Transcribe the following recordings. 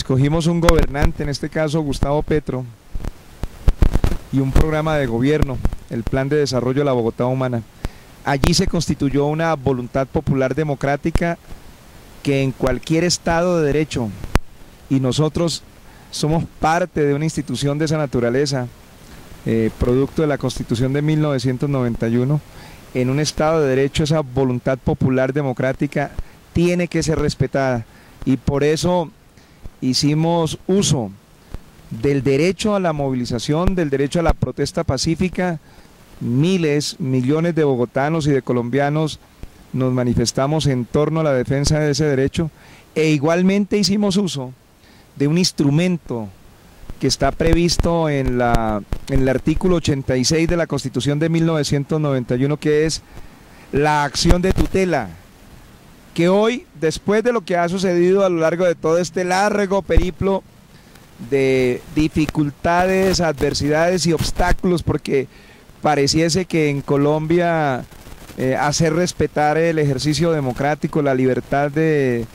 escogimos un gobernante, en este caso Gustavo Petro, y un programa de gobierno, el Plan de Desarrollo de la Bogotá Humana. Allí se constituyó una voluntad popular democrática que en cualquier Estado de Derecho, y nosotros somos parte de una institución de esa naturaleza, producto de la Constitución de 1991, en un Estado de Derecho esa voluntad popular democrática tiene que ser respetada, y por eso hicimos uso del derecho a la movilización, del derecho a la protesta pacífica. Miles, millones de bogotanos y de colombianos nos manifestamos en torno a la defensa de ese derecho, e igualmente hicimos uso de un instrumento que está previsto en el artículo 86 de la Constitución de 1991, que es la acción de tutela, que hoy, después de lo que ha sucedido a lo largo de todo este largo periplo de dificultades, adversidades y obstáculos, porque pareciese que en Colombia hacer respetar el ejercicio democrático, la libertad de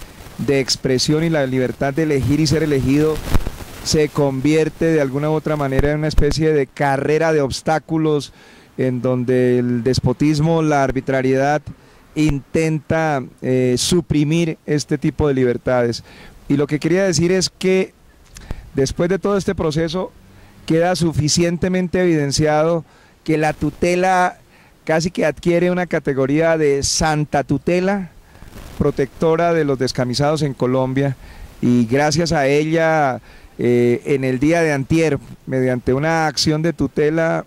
expresión y la libertad de elegir y ser elegido se convierte de alguna u otra manera en una especie de carrera de obstáculos en donde el despotismo, la arbitrariedad intenta suprimir este tipo de libertades. Y lo que quería decir es que después de todo este proceso queda suficientemente evidenciado que la tutela casi que adquiere una categoría de santa tutela, protectora de los descamisados en Colombia, y gracias a ella en el día de antier, mediante una acción de tutela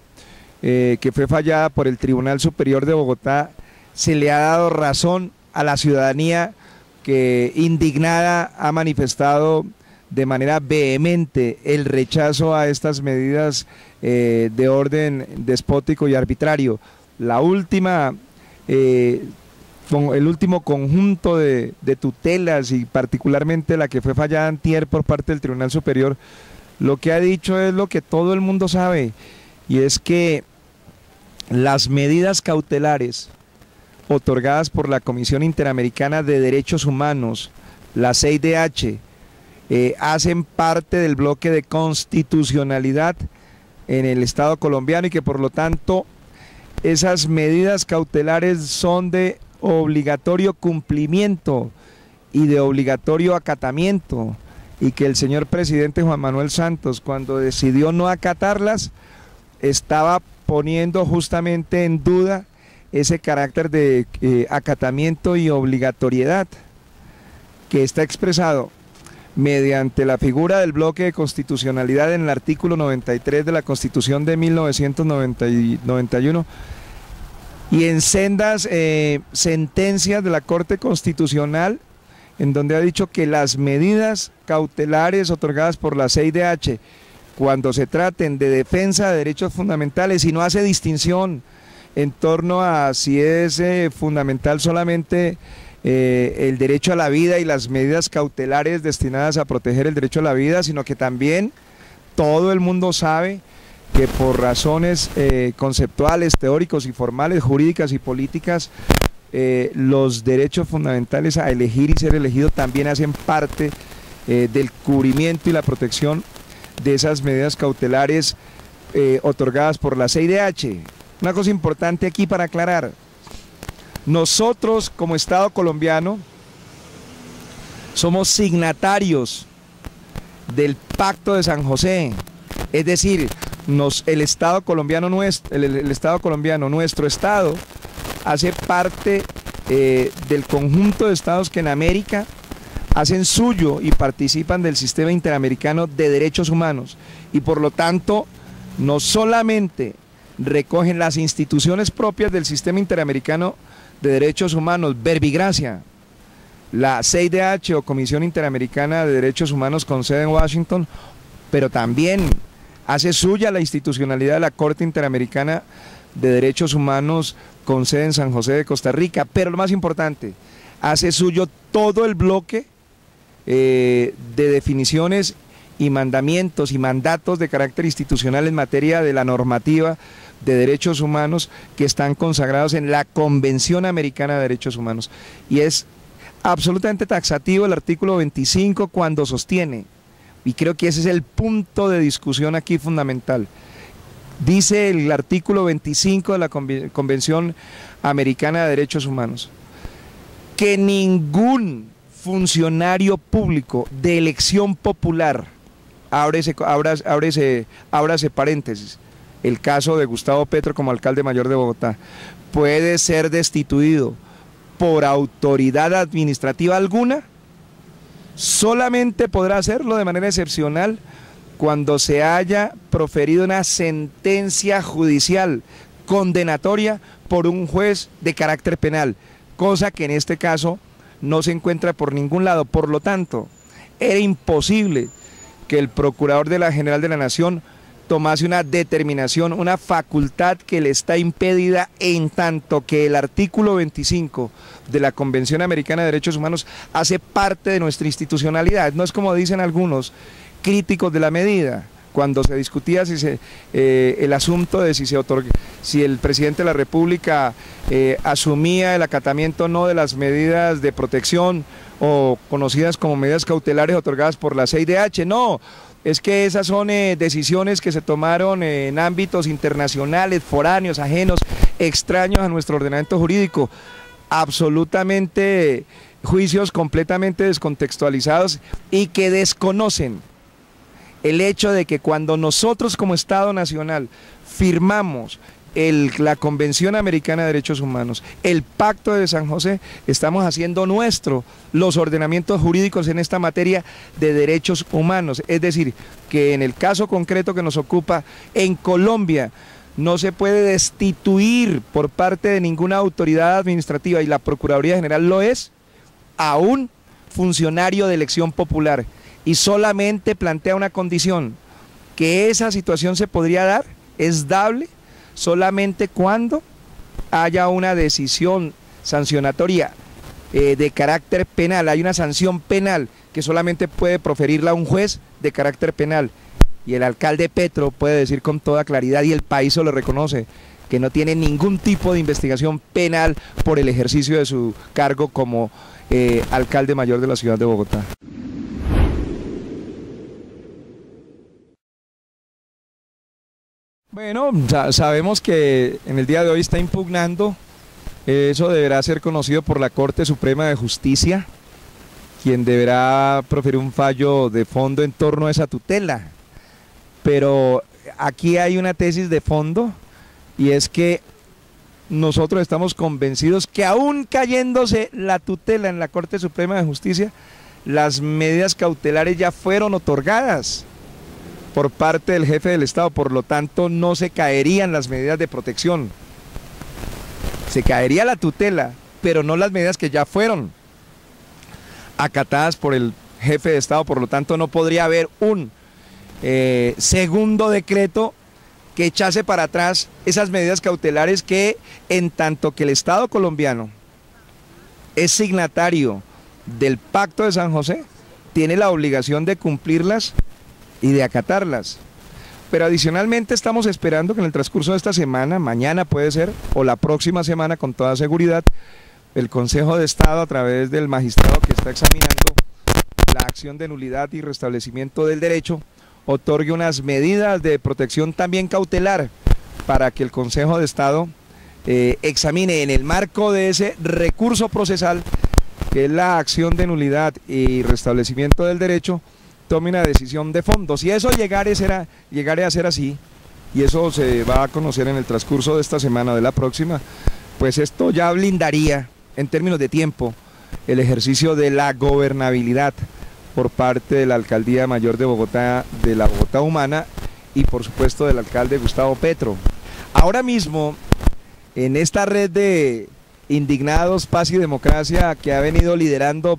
que fue fallada por el Tribunal Superior de Bogotá, se le ha dado razón a la ciudadanía que indignada ha manifestado de manera vehemente el rechazo a estas medidas de orden despótico y arbitrario. La última, el último conjunto de tutelas, y particularmente la que fue fallada antier por parte del Tribunal Superior, lo que ha dicho es lo que todo el mundo sabe, y es que las medidas cautelares otorgadas por la Comisión Interamericana de Derechos Humanos, la CIDH, hacen parte del bloque de constitucionalidad en el Estado colombiano, y que por lo tanto esas medidas cautelares son de obligatorio cumplimiento y de obligatorio acatamiento, y que el señor presidente Juan Manuel Santos, cuando decidió no acatarlas, estaba poniendo justamente en duda ese carácter de acatamiento y obligatoriedad que está expresado mediante la figura del bloque de constitucionalidad en el artículo 93 de la Constitución de 1991, y en sendas sentencias de la Corte Constitucional, en donde ha dicho que las medidas cautelares otorgadas por la CIDH, cuando se traten de defensa de derechos fundamentales, y no hace distinción en torno a si es fundamental solamente el derecho a la vida y las medidas cautelares destinadas a proteger el derecho a la vida, sino que también todo el mundo sabe que por razones conceptuales, teóricos y formales, jurídicas y políticas, los derechos fundamentales a elegir y ser elegido también hacen parte del cubrimiento y la protección de esas medidas cautelares otorgadas por la CIDH. Una cosa importante aquí para aclarar: nosotros como Estado colombiano somos signatarios del Pacto de San José, es decir, el Estado colombiano, nuestro Estado, hace parte del conjunto de estados que en América hacen suyo y participan del sistema interamericano de derechos humanos, y por lo tanto no solamente recogen las instituciones propias del sistema interamericano de derechos humanos, verbigracia, la CIDH o Comisión Interamericana de Derechos Humanos con sede en Washington, pero también hace suya la institucionalidad de la Corte Interamericana de Derechos Humanos con sede en San José de Costa Rica, pero lo más importante, hace suyo todo el bloque de definiciones y mandamientos y mandatos de carácter institucional en materia de la normativa de derechos humanos que están consagrados en la Convención Americana de Derechos Humanos. Y es absolutamente taxativo el artículo 25 cuando sostiene Y creo que ese es el punto de discusión aquí fundamental. Dice el artículo 25 de la Convención Americana de Derechos Humanos que ningún funcionario público de elección popular, ábrase paréntesis, el caso de Gustavo Petro como alcalde mayor de Bogotá, puede ser destituido por autoridad administrativa alguna, solamente podrá hacerlo de manera excepcional cuando se haya proferido una sentencia judicial condenatoria por un juez de carácter penal, cosa que en este caso no se encuentra por ningún lado. Por lo tanto, era imposible que el Procurador General de la Nación tomase una determinación, una facultad que le está impedida, en tanto que el artículo 25 de la Convención Americana de Derechos Humanos hace parte de nuestra institucionalidad. No es como dicen algunos críticos de la medida, cuando se discutía el asunto de si el presidente de la República asumía el acatamiento o no de las medidas de protección o conocidas como medidas cautelares otorgadas por la CIDH. No, es que esas son decisiones que se tomaron en ámbitos internacionales, foráneos, ajenos, extraños a nuestro ordenamiento jurídico. Absolutamente juicios completamente descontextualizados y que desconocen el hecho de que cuando nosotros como Estado Nacional firmamos la Convención Americana de Derechos Humanos, el Pacto de San José, estamos haciendo nuestro los ordenamientos jurídicos en esta materia de derechos humanos. Es decir, que en el caso concreto que nos ocupa, en Colombia no se puede destituir por parte de ninguna autoridad administrativa, y la Procuraduría General lo es, a un funcionario de elección popular, y solamente plantea una condición, que esa situación se podría dar, es dable, solamente cuando haya una decisión sancionatoria de carácter penal, hay una sanción penal que solamente puede proferirla un juez de carácter penal, y el alcalde Petro puede decir con toda claridad, y el país se lo reconoce, que no tiene ningún tipo de investigación penal por el ejercicio de su cargo como alcalde mayor de la ciudad de Bogotá. Bueno, sabemos que en el día de hoy está impugnando, eso deberá ser conocido por la Corte Suprema de Justicia, quien deberá proferir un fallo de fondo en torno a esa tutela. Pero aquí hay una tesis de fondo, y es que nosotros estamos convencidos que aún cayéndose la tutela en la Corte Suprema de Justicia, las medidas cautelares ya fueron otorgadas por parte del jefe del Estado, por lo tanto no se caerían las medidas de protección. Se caería la tutela, pero no las medidas que ya fueron acatadas por el jefe de Estado, por lo tanto no podría haber un segundo decreto que echase para atrás esas medidas cautelares que, en tanto que el Estado colombiano es signatario del Pacto de San José, tiene la obligación de cumplirlas y de acatarlas. Pero adicionalmente estamos esperando que en el transcurso de esta semana, mañana puede ser, o la próxima semana con toda seguridad, el Consejo de Estado, a través del magistrado que está examinando la acción de nulidad y restablecimiento del derecho, otorgue unas medidas de protección también cautelar para que el Consejo de Estado examine en el marco de ese recurso procesal, que es la acción de nulidad y restablecimiento del derecho, tome una decisión de fondo. Si eso llegare a ser así, y eso se va a conocer en el transcurso de esta semana o de la próxima, pues esto ya blindaría en términos de tiempo el ejercicio de la gobernabilidad por parte de la Alcaldía Mayor de Bogotá, de la Bogotá Humana, y por supuesto del alcalde Gustavo Petro. Ahora mismo, en esta red de indignados, paz y democracia, que ha venido liderando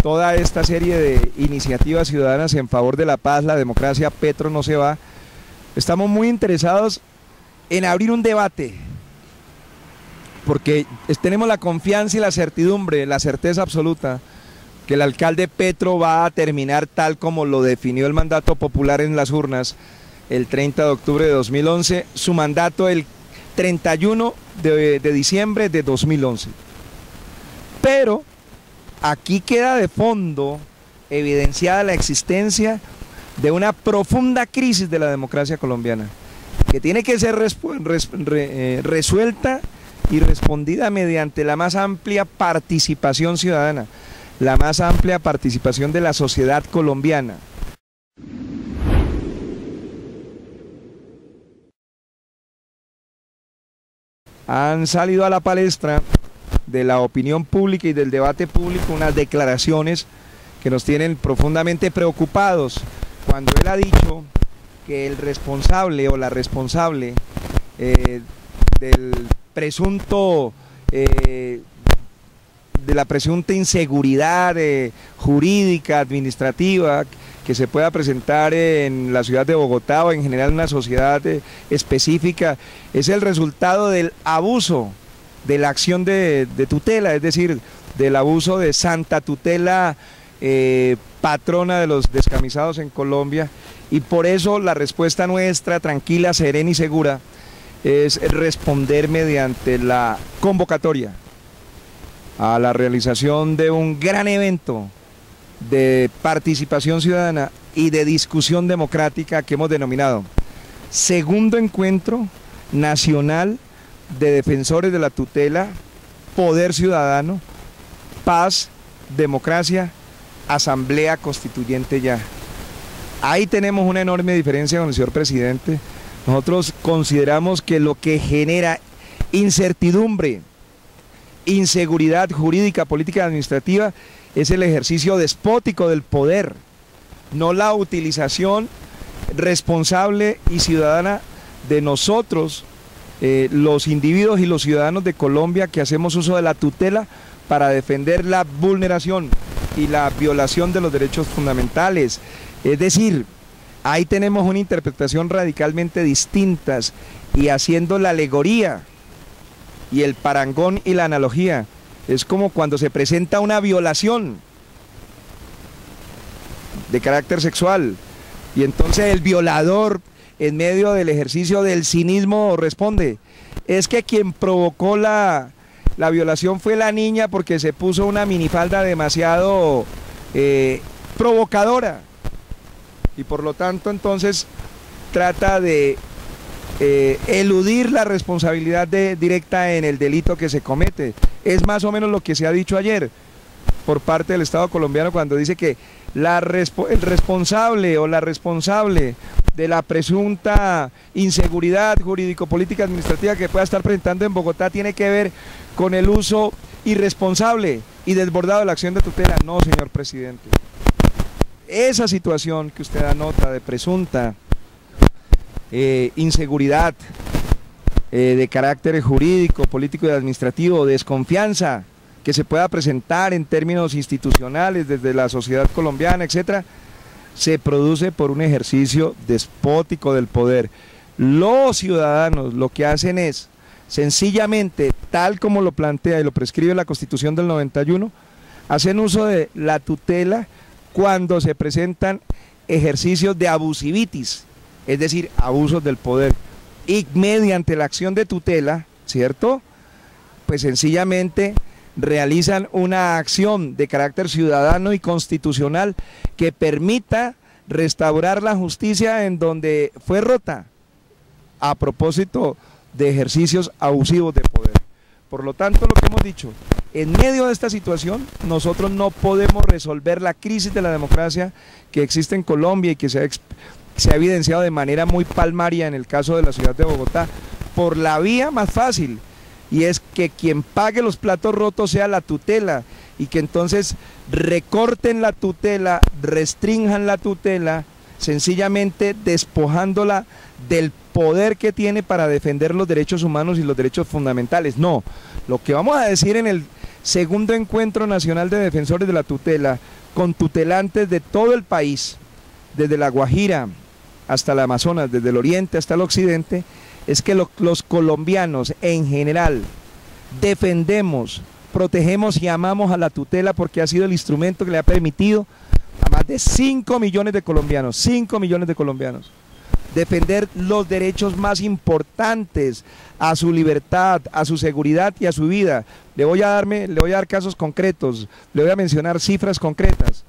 toda esta serie de iniciativas ciudadanas en favor de la paz, la democracia, Petro no se va, estamos muy interesados en abrir un debate, porque tenemos la confianza y la certidumbre, la certeza absoluta, que el alcalde Petro va a terminar tal como lo definió el mandato popular en las urnas el 30 de octubre de 2011, su mandato el 31 de diciembre de 2011. Pero aquí queda de fondo evidenciada la existencia de una profunda crisis de la democracia colombiana, que tiene que ser resuelta y respondida mediante la más amplia participación ciudadana, la más amplia participación de la sociedad colombiana. Han salido a la palestra de la opinión pública y del debate público unas declaraciones que nos tienen profundamente preocupados, cuando él ha dicho que el responsable o la responsable del presunto de la presunta inseguridad jurídica, administrativa que se pueda presentar en la ciudad de Bogotá o en general en una sociedad específica, es el resultado del abuso de la acción de tutela, es decir, del abuso de Santa Tutela, patrona de los descamisados en Colombia, y por eso la respuesta nuestra, tranquila, serena y segura, es responder mediante la convocatoria a la realización de un gran evento de participación ciudadana y de discusión democrática que hemos denominado Segundo Encuentro Nacional de Defensores de la Tutela, Poder Ciudadano, Paz, Democracia, Asamblea Constituyente ya. Ahí tenemos una enorme diferencia con el señor presidente. Nosotros consideramos que lo que genera incertidumbre, inseguridad jurídica, política y administrativa es el ejercicio despótico del poder, no la utilización responsable y ciudadana de nosotros, los individuos y los ciudadanos de Colombia, que hacemos uso de la tutela para defender la vulneración y la violación de los derechos fundamentales. Es decir, ahí tenemos una interpretación radicalmente distintas, y haciendo la alegoría y el parangón y la analogía, es como cuando se presenta una violación de carácter sexual y entonces el violador, en medio del ejercicio del cinismo, responde: es que quien provocó la violación fue la niña porque se puso una minifalda demasiado provocadora, y por lo tanto entonces trata de eludir la responsabilidad directa en el delito que se comete. Es más o menos lo que se ha dicho ayer por parte del Estado colombiano, cuando dice que el responsable o la responsable de la presunta inseguridad jurídico-política administrativa que pueda estar presentando en Bogotá tiene que ver con el uso irresponsable y desbordado de la acción de tutela. No, señor presidente. Esa situación que usted anota de presunta inseguridad de carácter jurídico, político y administrativo, desconfianza que se pueda presentar en términos institucionales desde la sociedad colombiana, etcétera, se produce por un ejercicio despótico del poder. Los ciudadanos lo que hacen es, sencillamente, tal como lo plantea y lo prescribe la Constitución del 91, hacen uso de la tutela cuando se presentan ejercicios de abusivitis, es decir, abusos del poder, y mediante la acción de tutela, ¿cierto?, pues sencillamente realizan una acción de carácter ciudadano y constitucional que permita restaurar la justicia en donde fue rota a propósito de ejercicios abusivos de poder. Por lo tanto, lo que hemos dicho, en medio de esta situación, nosotros no podemos resolver la crisis de la democracia que existe en Colombia y que se ha evidenciado de manera muy palmaria en el caso de la ciudad de Bogotá, por la vía más fácil, y es que quien pague los platos rotos sea la tutela, y que entonces recorten la tutela, restrinjan la tutela, sencillamente despojándola del poder que tiene para defender los derechos humanos y los derechos fundamentales. No, lo que vamos a decir en el Segundo Encuentro Nacional de Defensores de la Tutela, con tutelantes de todo el país, desde La Guajira hasta el Amazonas, desde el oriente hasta el occidente, es que los colombianos en general defendemos, protegemos y amamos a la tutela, porque ha sido el instrumento que le ha permitido a más de 5 millones de colombianos, 5 millones de colombianos, defender los derechos más importantes, a su libertad, a su seguridad y a su vida. Le voy a dar casos concretos, le voy a mencionar cifras concretas.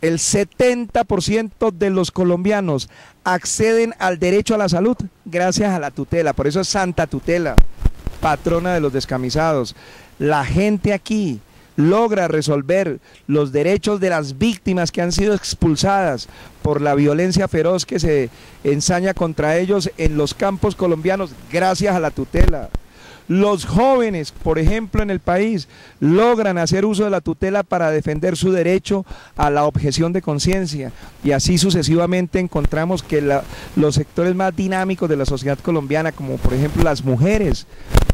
El 70% de los colombianos acceden al derecho a la salud gracias a la tutela, por eso es Santa Tutela, patrona de los descamisados. La gente aquí logra resolver los derechos de las víctimas que han sido expulsadas por la violencia feroz que se ensaña contra ellos en los campos colombianos gracias a la tutela. Los jóvenes, por ejemplo, en el país, logran hacer uso de la tutela para defender su derecho a la objeción de conciencia, y así sucesivamente encontramos que los sectores más dinámicos de la sociedad colombiana, como por ejemplo las mujeres,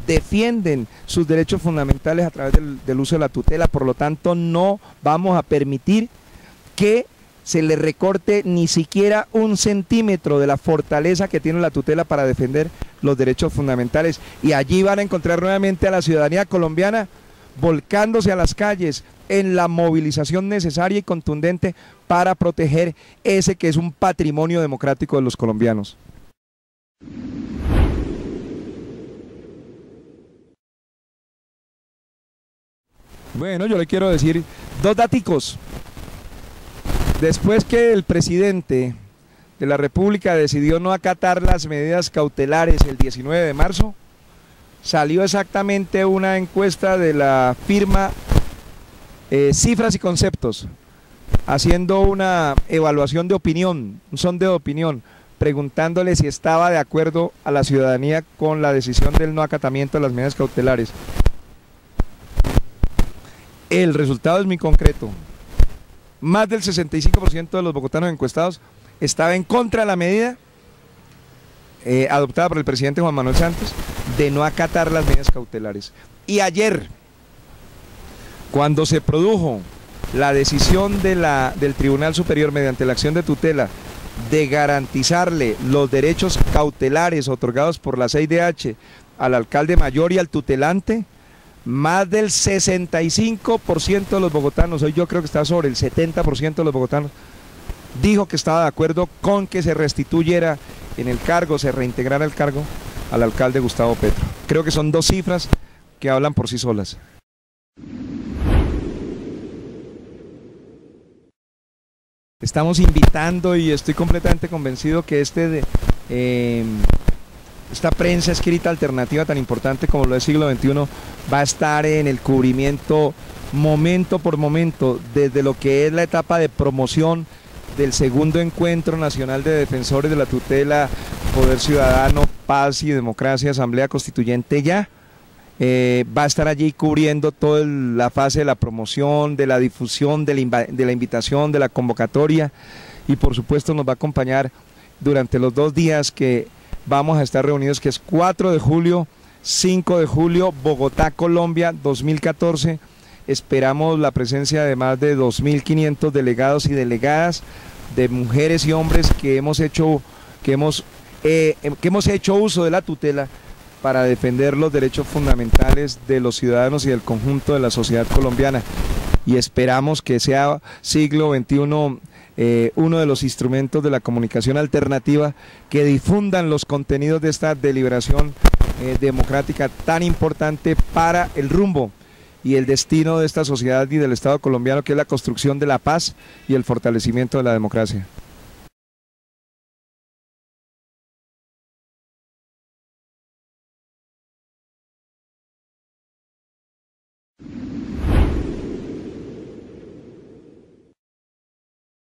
defienden sus derechos fundamentales a través del uso de la tutela. Por lo tanto, no vamos a permitir que se le recorte ni siquiera un centímetro de la fortaleza que tiene la tutela para defender los derechos fundamentales. Y allí van a encontrar nuevamente a la ciudadanía colombiana volcándose a las calles en la movilización necesaria y contundente para proteger ese que es un patrimonio democrático de los colombianos. Bueno, yo le quiero decir dos daticos. Después que el presidente de la República decidió no acatar las medidas cautelares el 19 de marzo, salió exactamente una encuesta de la firma Cifras y Conceptos, haciendo una evaluación de opinión, un sondeo de opinión, preguntándole si estaba de acuerdo a la ciudadanía con la decisión del no acatamiento de las medidas cautelares. El resultado es muy concreto. Más del 65% de los bogotanos encuestados estaba en contra de la medida adoptada por el presidente Juan Manuel Santos de no acatar las medidas cautelares. Y ayer, cuando se produjo la decisión del Tribunal Superior mediante la acción de tutela de garantizarle los derechos cautelares otorgados por la CIDH al alcalde mayor y al tutelante, más del 65% de los bogotanos, hoy yo creo que está sobre el 70% de los bogotanos, dijo que estaba de acuerdo con que se restituyera en el cargo, se reintegrara el cargo al alcalde Gustavo Petro. Creo que son dos cifras que hablan por sí solas. Estamos invitando, y estoy completamente convencido que esta prensa escrita alternativa tan importante como lo es Siglo XXI va a estar en el cubrimiento momento por momento, desde lo que es la etapa de promoción del segundo encuentro nacional de defensores de la tutela, poder ciudadano, paz y democracia, asamblea constituyente ya. Va a estar allí cubriendo toda la fase de la promoción, de la difusión, de la invitación, de la convocatoria, y por supuesto nos va a acompañar durante los 2 días que vamos a estar reunidos, que es 4 de julio, 5 de julio, Bogotá, Colombia, 2014. Esperamos la presencia de más de 2.500 delegados y delegadas, de mujeres y hombres que hemos hecho uso de la tutela para defender los derechos fundamentales de los ciudadanos y del conjunto de la sociedad colombiana. Y esperamos que sea Siglo XXI uno de los instrumentos de la comunicación alternativa que difundan los contenidos de esta deliberación democrática tan importante para el rumbo y el destino de esta sociedad y del Estado colombiano, que es la construcción de la paz y el fortalecimiento de la democracia.